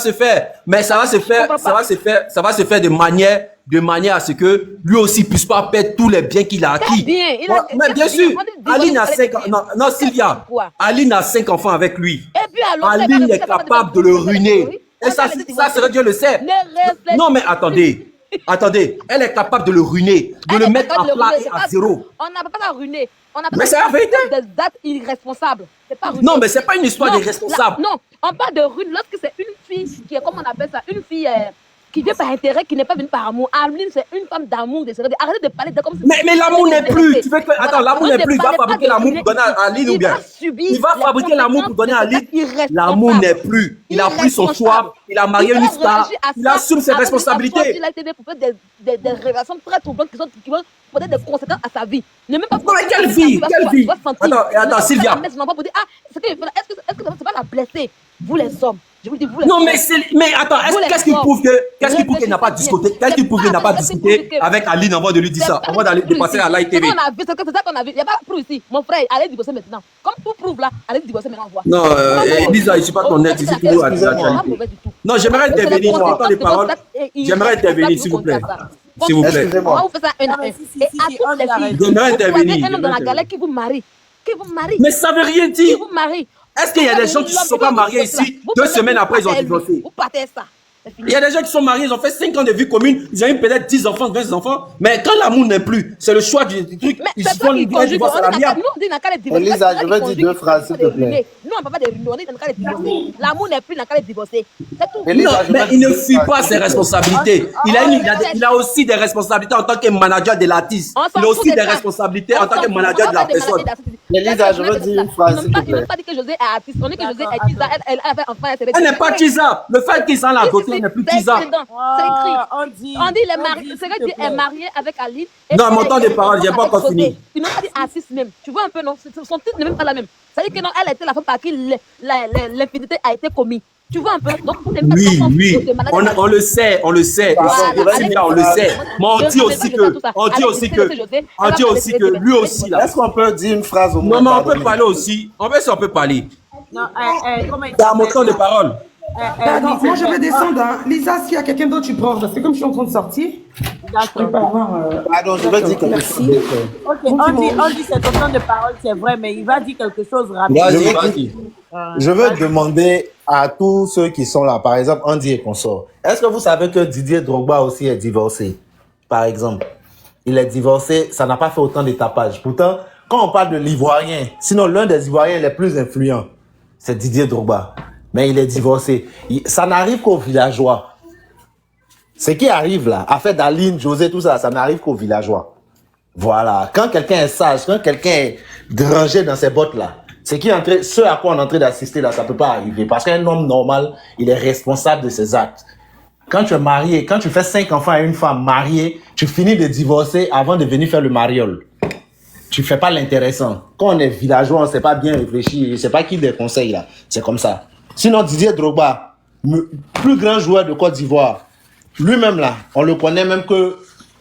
se faire de manière à ce que lui aussi puisse pas perdre tous les biens qu'il a acquis. bien, Mais bien sûr, Aline a 5 ans. Non, Sylvia. Aline a 5 enfants avec lui. Et puis alors, Aline est capable de le ruiner. Et ça serait Dieu le sait. Non, mais attendez. Elle est capable de le ruiner, de le mettre en plat et à zéro. On n'a pas à ruiner. Mais c'est la vérité. Des dates irresponsables. C'est pas ruiner. Non, mais c'est pas une histoire Non, d'irresponsable. Non, on parle de ruine lorsque c'est une fille qui est, comment on appelle ça, une fille qui vient par intérêt, qui n'est pas venue par amour. Aline, c'est une femme d'amour. Arrêtez de parler de comme si... Mais l'amour n'est plus. Tu veux que... Attends, l'amour n'est plus. Il va fabriquer l'amour pour donner à Aline ou bien? Il va fabriquer l'amour pour donner à Aline. L'amour n'est plus. Il a pris son choix. Il a marié une star. Il assume ses responsabilités. Il a été pour faire des relations très troublantes qui vont porter des conséquences à sa vie. Ne même pas... Mais quelle vie? Quelle vie? Attends, Sylvia. Est-ce que ça va la blesser? Vous les hommes. Je vous dis, vous les non, hommes. mais attends, qu'est-ce qui prouve qu'il n'a pas discuté? Qu'est-ce qui prouve qu'il n'a pas discuté avec Aline avant de lui dire ça? Avant d'aller passer à Live TV. C'est ça qu'on a vu. Il n'y a pas de preuve ici. Mon frère, allez divorcer maintenant. Comme tout prouve là, allez divorcer maintenant. Non, Lisa, je ne suis pas ton ex, ici toujours à l'actualité. Non, j'aimerais intervenir, je n'entends les paroles. J'aimerais intervenir, s'il vous plaît. S'il vous plaît. Excusez-moi. Vous faites ça et à toutes les filles. J'aimerais intervenir. Un homme dans la galère qui vous marie. Mais ça ne veut rien dire. Qui vous marie. Est-ce qu'il y a des gens qui ne se sont pas mariés ici 2 semaines après ils ont divorcé? Vous partez ça. Il y a des gens qui sont mariés, ils ont fait 5 ans de vie commune, ils ont eu peut-être 10 enfants, 20 enfants, mais quand l'amour n'est plus, c'est le choix du truc, ils se font un divorce à la mienne. Elisa, je veux dire 2 phrases, s'il te plaît. Nous, on ne peut pas on est dans le cas de divorcer. L'amour n'est plus dans le cas de divorcer. C'est tout. Non, mais il ne fuit pas ses responsabilités. Il a aussi des responsabilités en tant que manager de l'artiste. Il a aussi des responsabilités en tant que manager de la personne. Elisa, je veux dire une phrase, s'il te plaît. Il n'a pas dit que José est artiste. On dit que José est Tisa. Elle a fait enfant. Elle n'est pas Tisa. Le fait qu'ils sont là à côté, elle n'est plus Tisa. C'est écrit. On dit qu'il est marié avec Aline. Non, mon temps de parole, je n'ai pas encore fini. Tu n'as pas dit artiste même. Tu vois un peu, non? Son titre n'est même pas la même. Ça veut dire que non, elle a été la femme par qui l'infidélité a été commise. Tu vois un peu? Donc, oui. On le sait. On le sait. Mais on dit aussi que lui aussi là. Est-ce qu'on peut dire une phrase au moins? Non, mais on peut parler aussi. On peut parler. Non, Dans mon temps de parole. Pardon, moi je vais descendre. Hein. Lisa, s'il y a quelqu'un d'autre, tu prends. C'est comme je suis en train de sortir. Pardon, je vais dire quelque chose. Ok, on dit c'est ton temps de parole, c'est vrai, mais il va dire quelque chose rapidement. Vas-y. Je veux demander à tous ceux qui sont là, par exemple, Andy et consort, est-ce que vous savez que Didier Drogba aussi est divorcé? Par exemple, il est divorcé, ça n'a pas fait autant de tapage. Pourtant, quand on parle de l'Ivoirien, sinon l'un des Ivoiriens les plus influents, c'est Didier Drogba. Mais il est divorcé. Ça n'arrive qu'aux villageois. Ce qui arrive là, affaire d'Aline, José, tout ça, ça n'arrive qu'aux villageois. Voilà. Quand quelqu'un est sage, quand quelqu'un est rangé dans ses bottes là, ce à quoi on est en train d'assister là, ça ne peut pas arriver. Parce qu'un homme normal, il est responsable de ses actes. Quand tu es marié, quand tu fais 5 enfants à une femme mariée, tu finis de divorcer avant de venir faire le mariole. Tu fais pas l'intéressant. Quand on est villageois, on ne sait pas bien réfléchir, je ne sais pas qui des conseils là. C'est comme ça. Sinon, Didier Drogba, plus grand joueur de Côte d'Ivoire, lui-même là, on le connaît même que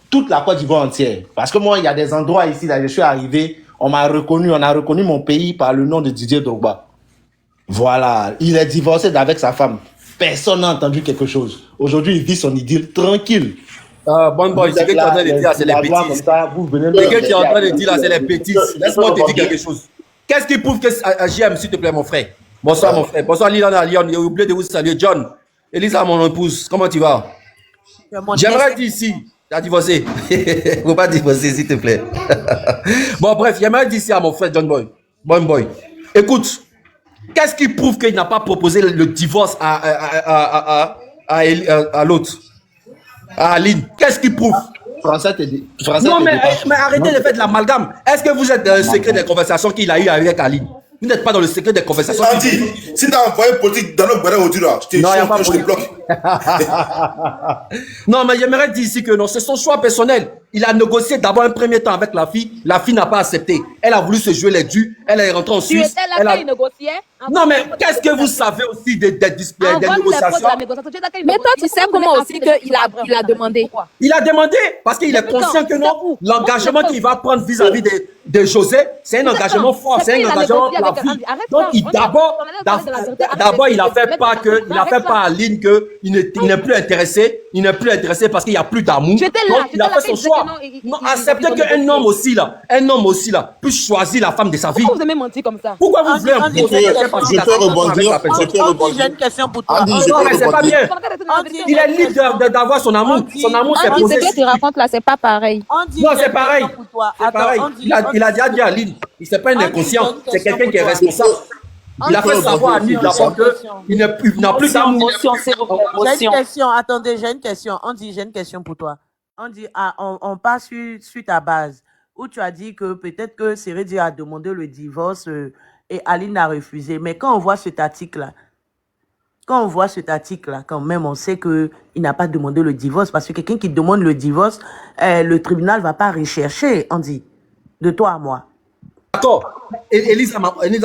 toute la Côte d'Ivoire entière. Parce que moi, il y a des endroits ici, là, je suis arrivé, on a reconnu mon pays par le nom de Didier Drogba. Voilà, il est divorcé avec sa femme. Personne n'a entendu quelque chose. Aujourd'hui, il vit son idylle tranquille. Bon boy, ce que tu es en train de dire, c'est les bêtises. Ce que tu es en train de dire là, c'est les bêtises. Laisse-moi te dire quelque chose. Qu'est-ce qui prouve que JM, s'il te plaît, mon frère? Bonsoir, mon frère. Bonsoir, Lilian à Lyon. J'ai oublié de vous saluer. John. Elisa, mon épouse. Comment tu vas? J'aimerais dire ici. Tu as divorcé. Il ne faut pas divorcer, s'il te plaît. Bon, bref, j'aimerais dire ici à mon frère John Boy. Bon boy. Écoute, qu'est-ce qui prouve qu'il n'a pas proposé le divorce à l'autre? À Aline. Qu'est-ce qui prouve? Non, mais arrêtez de faire de l'amalgame. Est-ce que vous êtes dans le secret des conversations qu'il a eu avec Aline? Vous n'êtes pas dans le secret des conversations. Andy, si tu as envoyé politique dans le bonheur aujourd'hui, là, je te bloque. Non, mais j'aimerais dire ici que non, c'est son choix personnel. Il a négocié d'abord un premier temps avec la fille. La fille n'a pas accepté. Elle a voulu se jouer les dus. Elle est rentrée en Suisse. Tu étais là quand il négociait? Non, mais qu'est-ce que vous savez aussi des négociations? Mais toi, tu sais comment aussi qu'il a demandé. Il a demandé parce qu'il est conscient que non, l'engagement qu'il va prendre vis-à-vis de José, c'est un engagement fort, c'est un engagement pour la vie. Donc, d'abord, il a fait pas à Aline qu'il n'est plus intéressé. Il n'est plus intéressé parce qu'il n'y a plus d'amour. Donc, il a fait son choix. Non, acceptez qu'un homme aussi là, puisse choisir la femme de sa vie. Pourquoi vous aimez mentir comme ça? Pourquoi vous voulez imposer? Je peux rebondir. J'ai une question pour toi. Non, mais c'est pas bien. Il est libre d'avoir son amour. Son amour, c'est posé. Ce que tu racontes là, c'est pas pareil. Non, c'est pareil. C'est pareil. Il a déjà dit à Aline, c'est pas un inconscient, c'est quelqu'un qui est responsable. Il a fait savoir à Nid d'abord qu'il n'a plus d'amour. Motion, s'il vous plaît. J'ai une question. Attendez, j'ai une question. On dit, j'ai une question pour toi. On dit, on passe sur ta base où tu as dit que peut-être que Seredia a demandé le divorce et Aline a refusé. Mais quand on voit cet article-là, quand même, on sait qu'il n'a pas demandé le divorce parce que quelqu'un qui demande le divorce, le tribunal ne va pas rechercher, on dit, de toi à moi. D'accord. Elisa,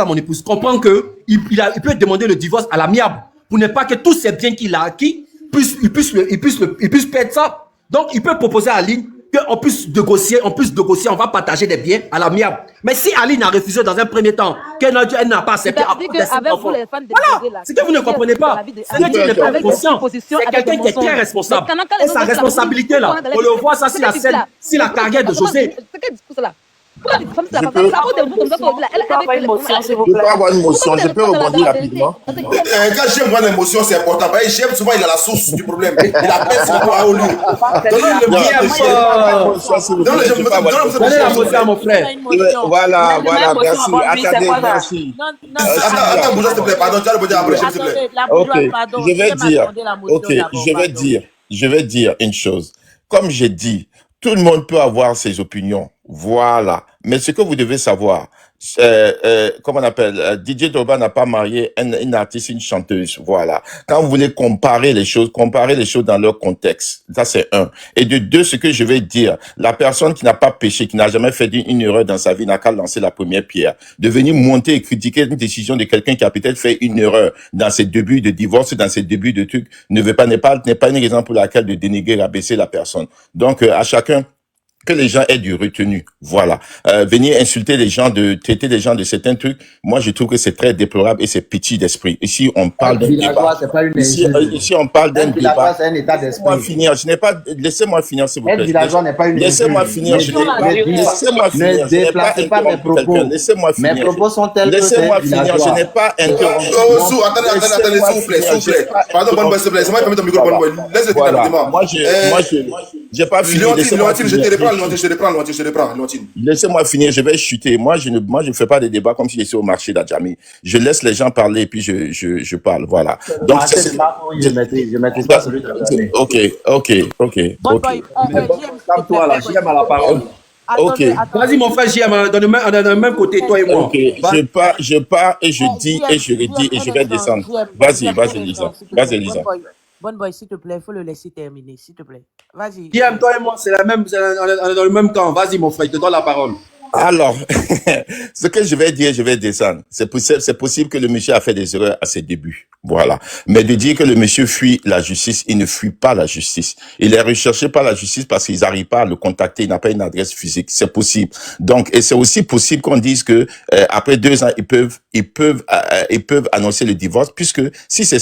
mon épouse, comprend qu'il peut demander le divorce à l'amiable pour ne pas que tous ces biens qu'il a acquis puissent perdre ça. Donc, il peut proposer à Aline qu'on puisse négocier, on va partager des biens à l'amiable. Mais si Aline a refusé dans un premier temps, qu'elle n'a pas accepté, voilà, c'est que vous ne comprenez pas. C'est qu'il n'est pas conscient. C'est quelqu'un qui est très responsable. Et sa responsabilité là, on le voit ça si la carrière de José. Je peux avoir une motion, je peux rebondir rapidement. Quand j'aime voir l'émotion, c'est important. J'aime souvent, il a la source du problème. Il appelle son point au lieu. Donnez la motion à mon frère. Voilà, merci. Attendez, merci. Attends, Bouja, s'il te plaît, pardon, tu as le après, s'il te plaît. Ok, je vais dire une chose. Comme j'ai dit, tout le monde peut avoir ses opinions. Voilà. Mais ce que vous devez savoir, comment on appelle, DJ Drogba n'a pas marié une artiste, une chanteuse. Voilà. Quand vous voulez comparer les choses dans leur contexte. Ça, c'est un. Et de deux, ce que je vais dire, la personne qui n'a pas péché, qui n'a jamais fait une erreur dans sa vie, n'a qu'à lancer la première pierre. De venir monter et critiquer une décision de quelqu'un qui a peut-être fait une erreur dans ses débuts de divorce, dans ses débuts de trucs, n'est pas une raison pour laquelle de dénigrer, abaisser la personne. Donc, à chacun, que les gens aient du retenu, voilà. Venir insulter les gens, traiter les gens de certains trucs, moi je trouve que c'est très déplorable et c'est petit d'esprit. Ici on parle d'un débat. Ici on parle d'un débat. C'est un état d'esprit. Laissez-moi finir s'il vous plaît. Villageois n'est pas une Laissez-moi finir. Laissez-moi finir. Ne déplacez pas mes propos. Laissez-moi finir. Mes propos sont tels que laissez-moi finir. Je n'ai pas interrompu. Attendez, s'il vous plaît. Pardon, bonne boy, s'il vous plaît. C'est moi qui permets ton micro, bonne boy. Laisse-le finir. Moi j'ai pas fini. Je te reprends, Léontine. Laissez-moi finir, je vais chuter. Moi, je ne fais pas des débats comme si j'étais au marché d'Adjami. Je laisse les gens parler et puis je parle, voilà. Donc, je maîtrise pas celui de la Ok. Calme-toi là, j'aime à la parole. Ok. Vas-y, mon frère, JM, dans le même côté, toi et moi. Ok, je pars et je dis et je redis et je vais descendre. Vas-y, Lisa. Vas-y, Lisa. Bonne boy, s'il te plaît, il faut le laisser terminer, s'il te plaît. Vas-y. JM, toi et moi, on est dans le même camp. Vas-y, mon frère, je te donne la parole. Alors, ce que je vais dire, je vais descendre. C'est possible que le monsieur a fait des erreurs à ses débuts. Voilà. Mais de dire que le monsieur fuit la justice, il ne fuit pas la justice. Il est recherché par la justice parce qu'ils n'arrivent pas à le contacter. Il n'a pas une adresse physique. C'est possible. Donc, et c'est aussi possible qu'on dise que après 2 ans, ils peuvent annoncer le divorce, puisque si c'est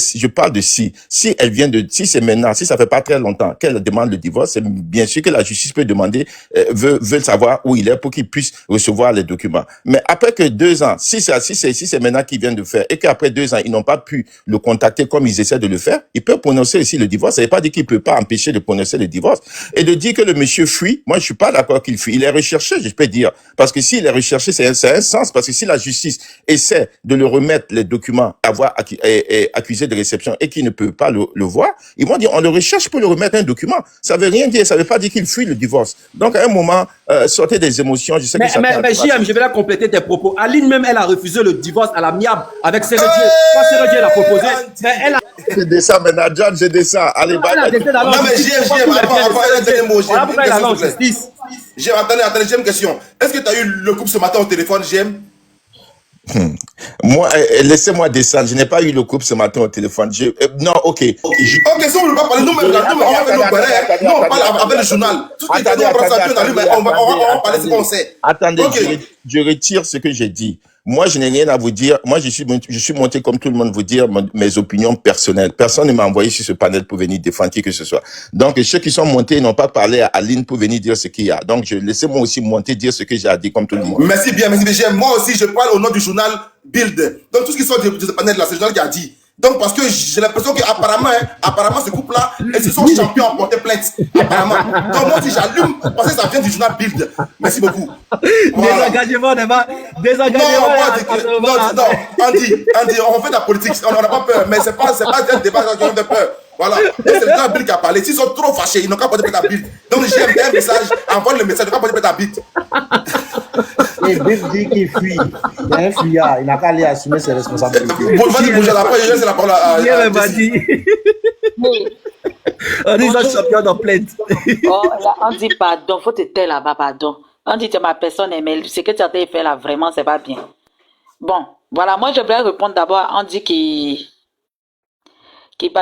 maintenant, si ça fait pas très longtemps qu'elle demande le divorce, c'est bien sûr que la justice peut demander, veut savoir où il est pour qu'il puisse recevoir les documents. Mais après que 2 ans, si c'est maintenant qu'ils viennent de faire et qu'après 2 ans, ils n'ont pas pu le contacter comme ils essaient de le faire, ils peuvent prononcer ici le divorce. Ça ne veut pas dire qu'il ne peut pas empêcher de prononcer le divorce. Et de dire que le monsieur fuit, moi je suis pas d'accord qu'il fuit. Il est recherché, je peux dire. Parce que s'il est recherché, c'est un sens. Parce que si la justice essaie de le remettre les documents accusé de réception et qu'il ne peut pas le voir, ils vont dire on le recherche pour le remettre un document. Ça veut rien dire. Ça veut pas dire qu'il fuit le divorce. Donc à un moment, sortez des émotions. Je sais que mais JM, je vais la compléter tes propos. Aline même, elle a refusé le divorce à l'amiable avec Seredie. Quand Seredie l'a proposé, mais elle a... Je descends maintenant, John, je descends. Allez, bye. Non, mais JM, attendez, j'ai une question. Est-ce que tu as eu le couple ce matin au téléphone, JM? Moi, laissez-moi descendre. Je n'ai pas eu le couple ce matin au téléphone. Non, ok. Ok, si on ne veut pas parler, nous-mêmes, on parle avec le journal. Tout ce qui est dit, on va parler ce qu'on sait. Attendez, je retire ce que j'ai dit. Moi, je n'ai rien à vous dire. Moi, je suis monté comme tout le monde vous dire mes opinions personnelles. Personne ne m'a envoyé sur ce panel pour venir défendre qui que ce soit. Donc, ceux qui sont montés n'ont pas parlé à Aline pour venir dire ce qu'il y a. Donc, laissez-moi aussi monter dire ce que j'ai à dire comme tout le monde. Merci bien. Moi aussi, je parle au nom du journal Build. Donc, tout ce qui sort de ce panel-là, c'est le journal qui a dit. Donc, parce que j'ai l'impression qu'apparemment, apparemment, ce couple-là, ils se sont champions à porter plainte. Apparemment. Donc, moi aussi, j'allume parce que ça vient du journal Bild. Merci beaucoup. Voilà. Désengagement, non, Andy, on fait de la politique. On n'a pas peur. Mais c'est pas un débat qui ont de peur. Voilà. C'est le journal Bild qui a parlé. S'ils sont trop fâchés, ils n'ont qu'à porter plainte à Bild. Donc, j'ai un message, envoie le message, ils n'ont qu'à porter plainte à Bild. Et Bill dit qu'il fuit. Il est un fuyard. Il n'a qu'à aller assumer ses responsabilités. Vas-y, bouge la parole. Je laisse la parole à on dit ça, champion dans plainte. Oh, là, on dit pardon, faut te taire là-bas, pardon. On dit que ma personne est, mais ce que tu as fait là, vraiment, c'est pas bien. Bon, voilà, moi, je voudrais répondre d'abord. On dit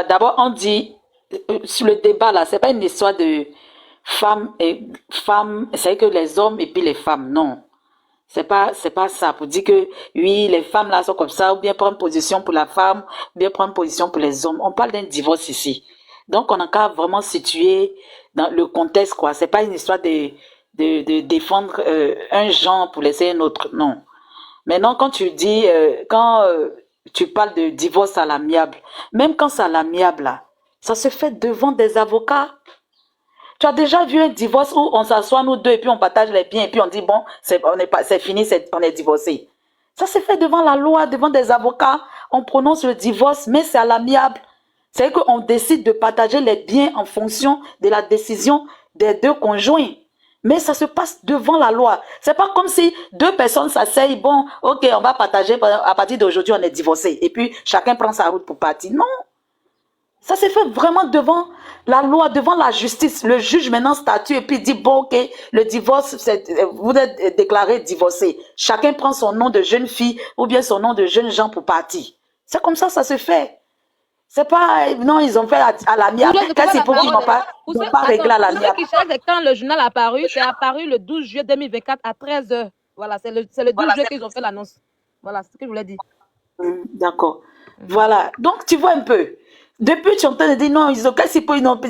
d'abord, on dit, sur le débat là, c'est pas une histoire de femmes, c'est que les hommes et puis les femmes, non. C'est pas ça, pour dire que, oui, les femmes là sont comme ça, ou bien prendre position pour la femme, ou bien prendre position pour les hommes. On parle d'un divorce ici. Donc, on a qu'à vraiment situer dans le contexte, quoi. C'est pas une histoire de défendre un genre pour laisser un autre, non. Maintenant, quand tu dis, tu parles de divorce à l'amiable, même quand c'est à l'amiable, là, ça se fait devant des avocats. Tu as déjà vu un divorce où on s'assoit nous deux et puis on partage les biens et puis on dit, bon, c'est fini, on est divorcé. Ça se fait devant la loi, devant des avocats. On prononce le divorce, mais c'est à l'amiable. C'est qu'on décide de partager les biens en fonction de la décision des deux conjoints. Mais ça se passe devant la loi. C'est pas comme si deux personnes s'asseyent, bon, ok, on va partager, à partir d'aujourd'hui, on est divorcé. Et puis, chacun prend sa route pour partir. Non. Ça se fait vraiment devant la loi, devant la justice. Le juge maintenant statue et puis dit, bon, ok, le divorce, vous êtes déclaré divorcé. Chacun prend son nom de jeune fille ou bien son nom de jeune gens pour partir. C'est comme ça se fait. C'est pas, non, ils ont fait à l'amiable. Qu'est-ce qu'ils n'ont pas réglé à l'amiable? Quand le journal a apparu, c'est apparu le 12 juillet 2024 à 13h. Voilà, c'est le 12 juillet qu'ils ont fait l'annonce. Voilà, c'est ce que je voulais dire. D'accord. Voilà. Donc, tu vois un peu. Depuis, tu es en train de dire, non, ils ont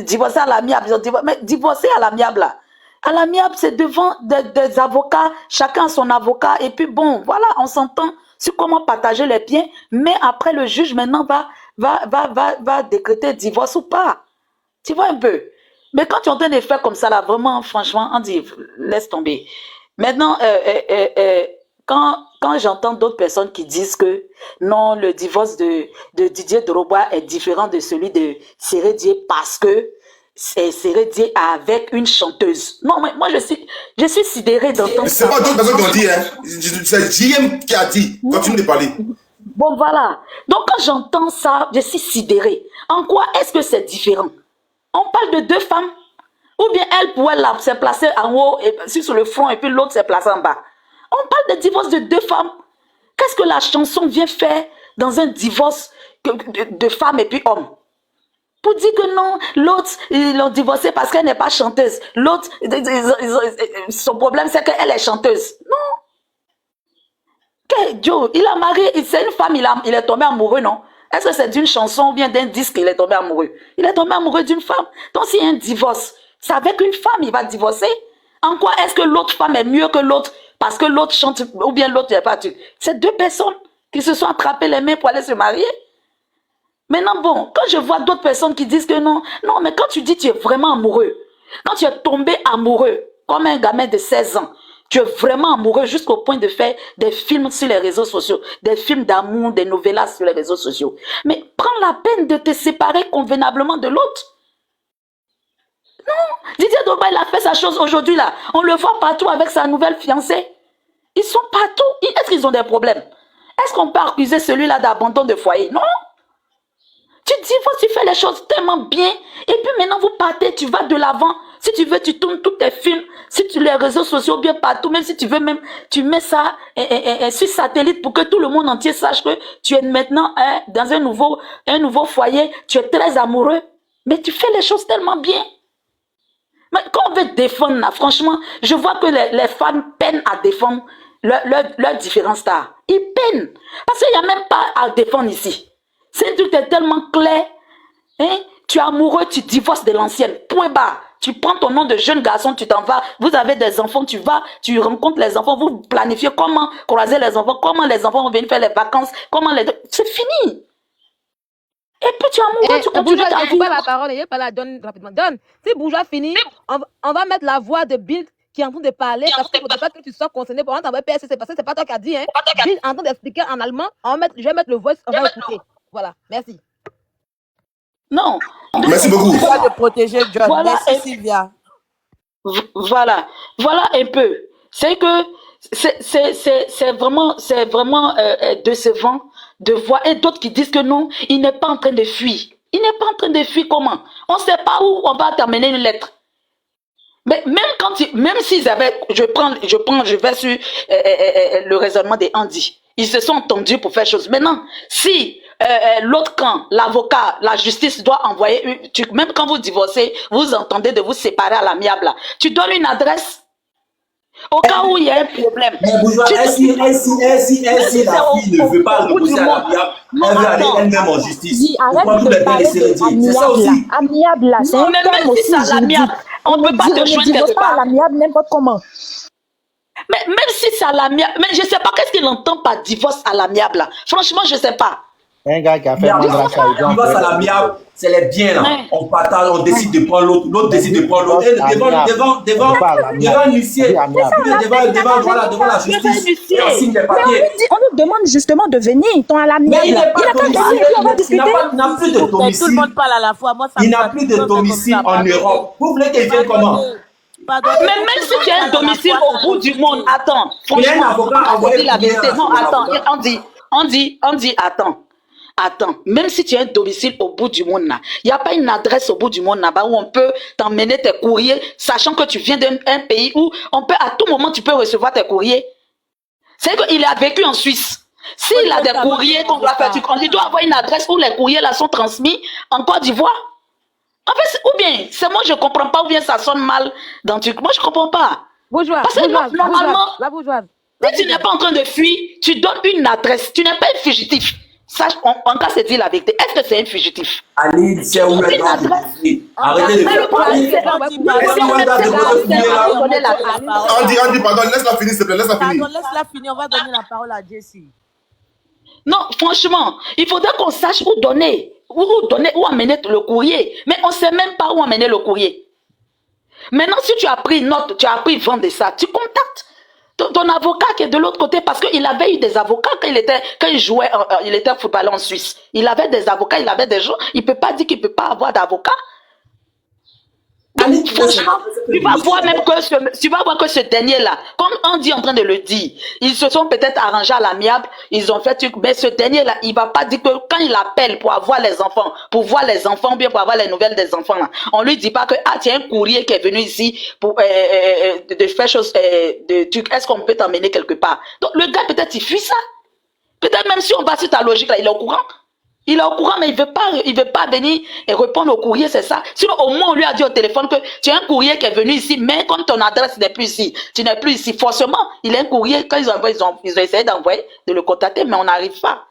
divorcé à l'amiable. Mais divorcer à l'amiable, là. À l'amiable, c'est devant des avocats. Chacun a son avocat. Et puis, bon, voilà, on s'entend sur comment partager les biens. Mais après, le juge, maintenant, va décréter divorce ou pas. Tu vois un peu. Mais quand tu es en train de faire comme ça, là, vraiment, franchement, on dit, laisse tomber. Maintenant, quand j'entends d'autres personnes qui disent que non, le divorce de Didier Drogba est différent de celui de Séré Dié parce que Séré Dié avec une chanteuse. Non, mais moi, je suis sidérée d'entendre ça. C'est pas d'autres personnes qui ont dit, hein. C'est JM qui a dit. Continue de parler. Bon, voilà. Donc, quand j'entends ça, je suis sidérée. En quoi est-ce que c'est différent? On parle de deux femmes. Ou bien elle pourrait se placer en haut, sur le front, et puis l'autre s'est placé en bas. On parle de divorce de deux femmes. Qu'est-ce que la chanson vient faire dans un divorce de femmes et puis hommes? Pour dire que non, l'autre, ils l'ont divorcée parce qu'elle n'est pas chanteuse. L'autre, son problème, c'est qu'elle est chanteuse. Non. Joe, il a marié, c'est une femme, il est tombé amoureux, non? Est-ce que c'est d'une chanson ou bien d'un disque qu'il est tombé amoureux? Il est tombé amoureux d'une femme. Donc s'il y a un divorce, c'est avec une femme, il va divorcer. En quoi est-ce que l'autre femme est mieux que l'autre parce que l'autre chante ou bien l'autre n'est pas... C'est deux personnes qui se sont attrapées les mains pour aller se marier. Maintenant, bon, quand je vois d'autres personnes qui disent que non, mais quand tu dis que tu es vraiment amoureux, quand tu es tombé amoureux, comme un gamin de 16 ans, tu es vraiment amoureux jusqu'au point de faire des films sur les réseaux sociaux, des films d'amour, des novellas sur les réseaux sociaux. Mais prends la peine de te séparer convenablement de l'autre. Non, Didier Drogba, il a fait sa chose aujourd'hui là. On le voit partout avec sa nouvelle fiancée. Ils sont partout. Est-ce qu'ils ont des problèmes? Est-ce qu'on peut accuser celui-là d'abandon de foyer? Non. Tu divorces, tu fais les choses tellement bien. Et puis maintenant, vous partez, tu vas de l'avant. Si tu veux, tu tournes tous tes films. Si tu les réseaux sociaux, bien partout. Même si tu veux, même, tu mets ça sur satellite pour que tout le monde entier sache que tu es maintenant dans un nouveau foyer. Tu es très amoureux. Mais tu fais les choses tellement bien. Mais quand on veut défendre, là, franchement, je vois que les femmes peinent à défendre leurs différents stars. Ils peinent. Parce qu'il n'y a même pas à défendre ici. C'est un truc qui est tellement clair. Hein? Tu es amoureux, tu divorces de l'ancienne. Point barre. Tu prends ton nom de jeune garçon, tu t'en vas. Vous avez des enfants, tu vas, tu rencontres les enfants, vous planifiez comment croiser les enfants, comment les enfants vont venir faire les vacances, comment les... C'est fini. Et puis tu amoureux, tu continues Bourgeois, ta je vie. coupe pas la parole, il pas la donne rapidement. Donne. Si Bourgeois finit, on va mettre la voix de Bill qui est en train de parler parce qu'il ne faudrait pas que tu sois concerné pour t'envoyer PSC parce que c'est pas toi qui as dit. Hein. Bill est en train d'expliquer en allemand. Je vais mettre le voice, on va écouter. Voilà, merci. Non. Merci beaucoup. Tu dois te protéger, John. Voilà, Merci, Sylvia. Voilà un peu. C'est que c'est vraiment décevant de voir et d'autres qui disent que non, il n'est pas en train de fuir. Il n'est pas en train de fuir comment? On ne sait pas où on va terminer une lettre. Mais même s'ils avaient, je vais sur le raisonnement des Andy. Ils se sont entendus pour faire chose. Maintenant, si l'autre camp, l'avocat, la justice doit envoyer, même quand vous divorcez, vous entendez de vous séparer à l'amiable, tu donnes une adresse au cas où il y a un problème. Mais Bourgeois, si la fille ne veut pas repousser à l'amiable, elle veut aller elle-même en justice. Dis, Pourquoi arrête vous de les parler laisser dire? C'est ça d'amiable aussi. là. Amiable là, c'est Non, un mais terme même si aussi c'est à juridique. l'amiable, on ne peut pas te On ne joindre divorce quelque pas à part. l'amiable n'importe comment. Mais même si c'est à l'amiable, mais je ne sais pas qu'est-ce qu'il entend par divorce à l'amiable là. Franchement, je ne sais pas. Un gars qui a fait La Mandraka, divorce à l'amiable, c'est les biens là. Ouais. On partage, on décide de prendre l'autre, l'autre décide de prendre l'autre. Et devant l'huissier, devant la justice, et on signe les papiers. On nous demande justement de venir, ton à Mais l'amiable. il n'est pas qu'à venir, on va discuter. il n'a plus de Mais tout le domicile. monde parle à la fois. Moi, ça Il me n'a fatigue plus de quand c'est comme domicile ça. en Pardonnez. Europe. Vous voulez qu'il vienne comment? Pardonnez. Mais même si tu as un domicile au bout du monde, attends, Il y a un franchement, avocat on envoyé dit la pour dire vérité. à Non, son attends, avocat. on dit, attends, même si tu as un domicile au bout du monde, il n'y a pas une adresse au bout du monde là-bas où on peut t'emmener tes courriers, sachant que tu viens d'un pays où on peut, à tout moment, tu peux recevoir tes courriers. C'est qu'il a vécu en Suisse. S'il a des courriers qu'on doit faire, il doit avoir une adresse où les courriers là sont transmis en Côte d'Ivoire. En fait, ou bien, c'est moi je ne comprends pas, ou bien ça sonne mal dans tu. Moi je ne comprends pas. Bourgeois, Parce que bourgeoise, normalement, la bourgeoise. si tu n'es pas en train de fuir, tu donnes une adresse. Tu n'es pas un fugitif. Sache, en cas c'est dire la vérité. Est-ce que c'est un fugitif? Ali, c'est où elle doit déposer. Arrêtez de faire parler. Andy, pardon, laisse-la finir, s'il te plaît, laisse-la finir. Pardon, laisse-la finir. On va donner la parole à Jessie. Non, franchement, il faudrait qu'on sache où donner, où amener le courrier. Mais on ne sait même pas où amener le courrier. Maintenant, si tu as pris note, tu as pris vent de ça, tu contactes ton avocat qui est de l'autre côté parce qu'il avait eu des avocats quand il jouait, il était footballeur en Suisse. Il avait des avocats, il avait des gens. Il ne peut pas dire qu'il ne peut pas avoir d'avocat. Donc, franchement, tu vas voir que ce dernier-là, comme on dit en train de le dire, ils se sont peut-être arrangés à l'amiable, ils ont fait truc, mais ce dernier-là, il va pas dire que quand il appelle pour avoir les enfants, pour voir les enfants, bien pour avoir les nouvelles des enfants, là, on lui dit pas que, ah, tiens, un courrier qui est venu ici pour de faire chose, de truc, est-ce qu'on peut t'emmener quelque part? Donc, le gars, peut-être, il fuit ça. Peut-être même si on va sur ta logique, là, il est au courant. Il est au courant, mais il veut pas venir et répondre au courrier, c'est ça. Sinon, au moins, on lui a dit au téléphone que tu as un courrier qui est venu ici, mais comme ton adresse n'est plus ici, tu n'es plus ici. Forcément, il a un courrier, quand ils ont essayé d'envoyer, de le contacter, mais on n'arrive pas.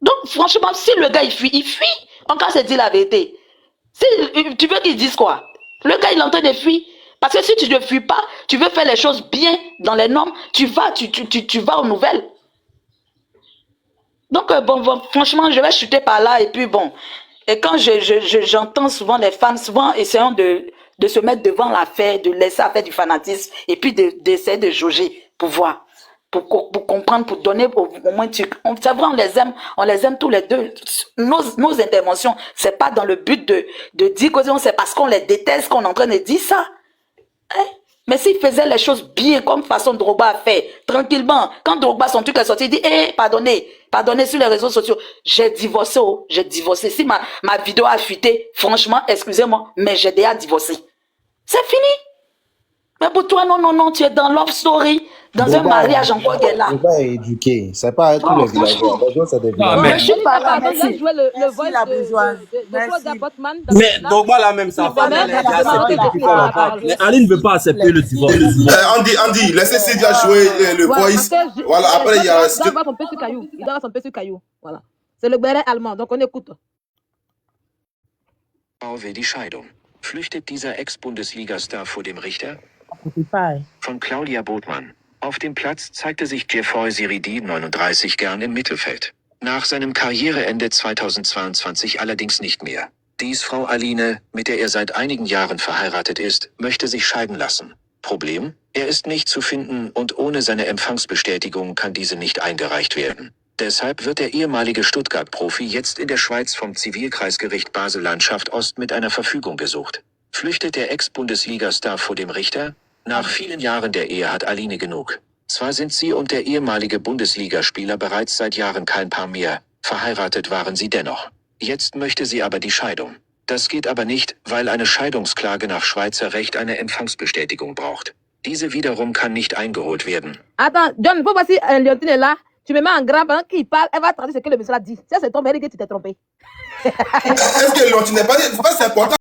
Donc, franchement, si le gars, il fuit. En cas, c'est dit la vérité. Si tu veux qu'il dise quoi? Le gars, il est en train de fuir. Parce que si tu ne fuis pas, tu veux faire les choses bien dans les normes, tu vas aux nouvelles. Donc, bon, franchement, je vais chuter par là. Et puis, bon, et quand j'entends souvent les femmes, souvent essayant de se mettre devant l'affaire, de laisser faire du fanatisme, et puis d'essayer de jauger pour voir, pour comprendre, pour donner au moins, c'est vrai, on les aime tous les deux. Nos interventions, c'est pas dans le but de dire que c'est parce qu'on les déteste qu'on est en train de dire ça. Hein? Mais s'il faisait les choses bien, comme façon Drogba a fait, tranquillement, quand Drogba, son truc est sorti, il dit, pardonnez sur les réseaux sociaux, j'ai divorcé. Si ma vidéo a fuité, franchement, excusez-moi, mais j'ai déjà divorcé. C'est fini. Mais pour toi, non, tu es dans Love Story, dans un mariage encore qui est là. Drogba est éduqué, c'est pas tous les villageois. Les gens, c'est des villageois. Mais je suis pas là, Pardon, laisse jouer le voice la bourgeoise. de Claude Botman. Mais Drogba là même, sa femme, elle a déjà accepté depuis longtemps. Mais Ali ne veut pas accepter le divorce. Andy, laissez Sylvia jouer le voice. Voilà, après, il y a... Il doit avoir son petit caillou. Voilà. C'est le béret allemand, donc on écoute. Will die Scheidung. Flüchtet dieser Ex-Bundesliga-Star vor dem Richter? Spotify. Von Claudia Botmann. Auf dem Platz zeigte sich Geoffroy Siridi 39 gern im Mittelfeld. Nach seinem Karriereende 2022 allerdings nicht mehr. Dies Frau Aline, mit der er seit einigen Jahren verheiratet ist, möchte sich scheiden lassen. Problem? Er ist nicht zu finden und ohne seine Empfangsbestätigung kann diese nicht eingereicht werden. Deshalb wird der ehemalige Stuttgart-Profi jetzt in der Schweiz vom Zivilkreisgericht Basel-Landschaft Ost mit einer Verfügung gesucht. Flüchtet der Ex-Bundesliga-Star vor dem Richter? Nach vielen Jahren der Ehe hat Aline genug. Zwar sind sie und der ehemalige Bundesligaspieler bereits seit Jahren kein Paar mehr, verheiratet waren sie dennoch. Jetzt möchte sie aber die Scheidung. Das geht aber nicht, weil eine Scheidungsklage nach Schweizer Recht eine Empfangsbestätigung braucht. Diese wiederum kann nicht eingeholt werden. Attends, John, faut voir si Léontine est là. Tu me mets en grave, hein, qui parle, elle va traduire ce que le monsieur a dit. Ça, c'est ton mari que tu t'es trompé. Est-ce que Léontine n'est pas dit? C'est important